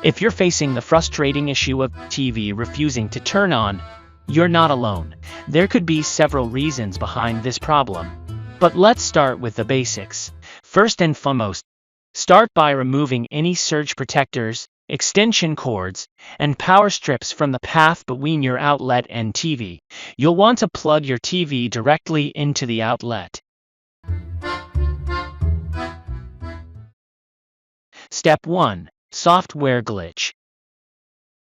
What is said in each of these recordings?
If you're facing the frustrating issue of TV refusing to turn on, you're not alone. There could be several reasons behind this problem. But let's start with the basics. First and foremost, start by removing any surge protectors, extension cords, and power strips from the path between your outlet and TV. You'll want to plug your TV directly into the outlet. Step 1. Software glitch.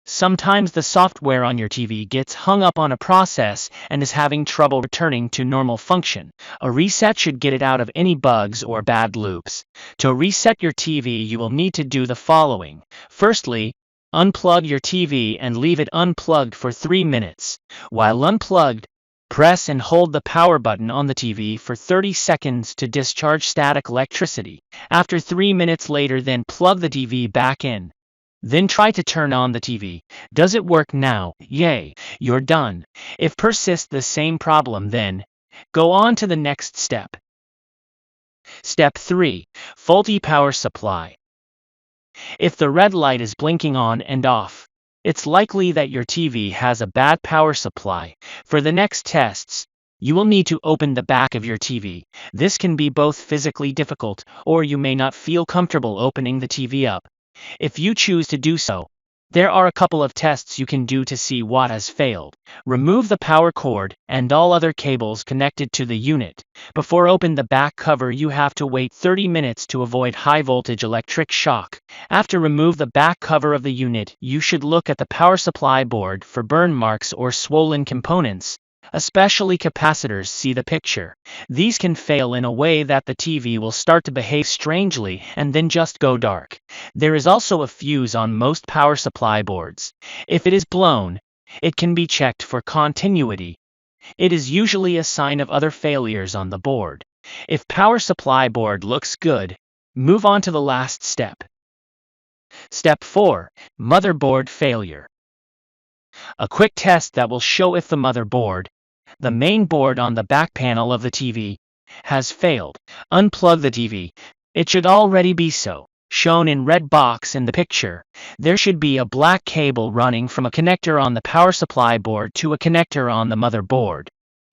Sometimes the software on your TV gets hung up on a process and is having trouble returning to normal function. A reset should get it out of any bugs or bad loops. To reset your TV, you will need to do the following. Firstly, unplug your TV and leave it unplugged for 3 minutes. While unplugged, press and hold the power button on the TV for 30 seconds to discharge static electricity. After 3 minutes later, then plug the TV back in. Then try to turn on the TV. Does it work now? Yay, you're done. If persists the same problem, then go on to the next step. Step 3. Faulty power supply. If the red light is blinking on and off, it's likely that your TV has a bad power supply. For the next tests, you will need to open the back of your TV. This can be both physically difficult, or you may not feel comfortable opening the TV up. If you choose to do so, there are a couple of tests you can do to see what has failed. Remove the power cord and all other cables connected to the unit. Before opening the back cover, you have to wait 30 minutes to avoid high voltage electric shock. After remove the back cover of the unit, you should look at the power supply board for burn marks or swollen components. Especially capacitors. See the picture. These can fail in a way that the TV will start to behave strangely and then just go dark. There is also a fuse on most power supply boards. If it is blown, it can be checked for continuity. It is usually a sign of other failures on the board. If power supply board looks good, move on to the last step. Step 4. Motherboard failure. A quick test that will show if the motherboard, the main board on the back panel of the TV, has failed. Unplug the TV. It should already be so. Shown in red box in the picture, there should be a black cable running from a connector on the power supply board to a connector on the motherboard.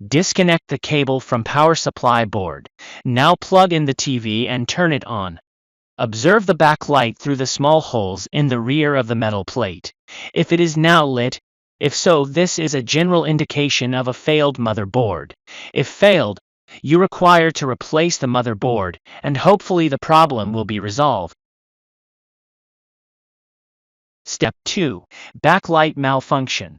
Disconnect the cable from power supply board. Now plug in the TV and turn it on. Observe the backlight through the small holes in the rear of the metal plate. If it is now lit, if so, this is a general indication of a failed motherboard. If failed, you require to replace the motherboard, and hopefully the problem will be resolved. Step 2. Backlight malfunction.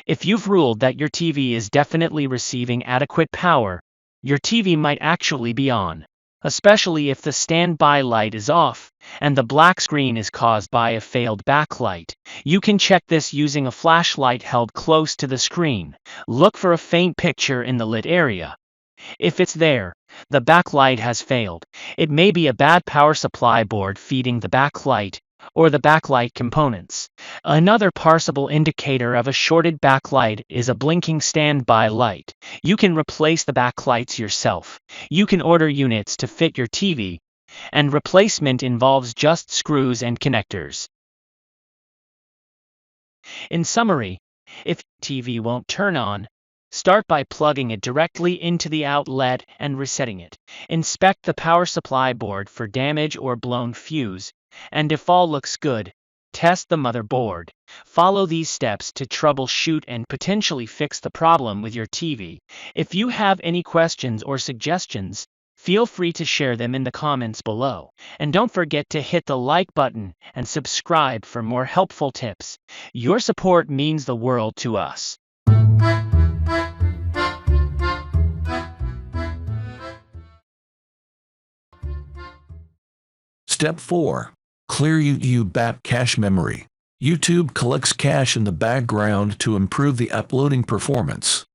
If you've ruled that your TV is definitely receiving adequate power, your TV might actually be on, especially if the standby light is off and the black screen is caused by a failed backlight. You can check this using a flashlight held close to the screen. Look for a faint picture in the lit area. If it's there, the backlight has failed. It may be a bad power supply board feeding the backlight, or the backlight components. Another possible indicator of a shorted backlight is a blinking standby light. You can replace the backlights yourself. You can order units to fit your TV, and replacement involves just screws and connectors. In summary, if TV won't turn on, start by plugging it directly into the outlet and resetting it. Inspect the power supply board for damage or blown fuse, and if all looks good, test the motherboard. Follow these steps to troubleshoot and potentially fix the problem with your TV. If you have any questions or suggestions, feel free to share them in the comments below. And don't forget to hit the like button and subscribe for more helpful tips. Your support means the world to us. Step 4. Clear YouTube back cache memory. YouTube collects cache in the background to improve the uploading performance.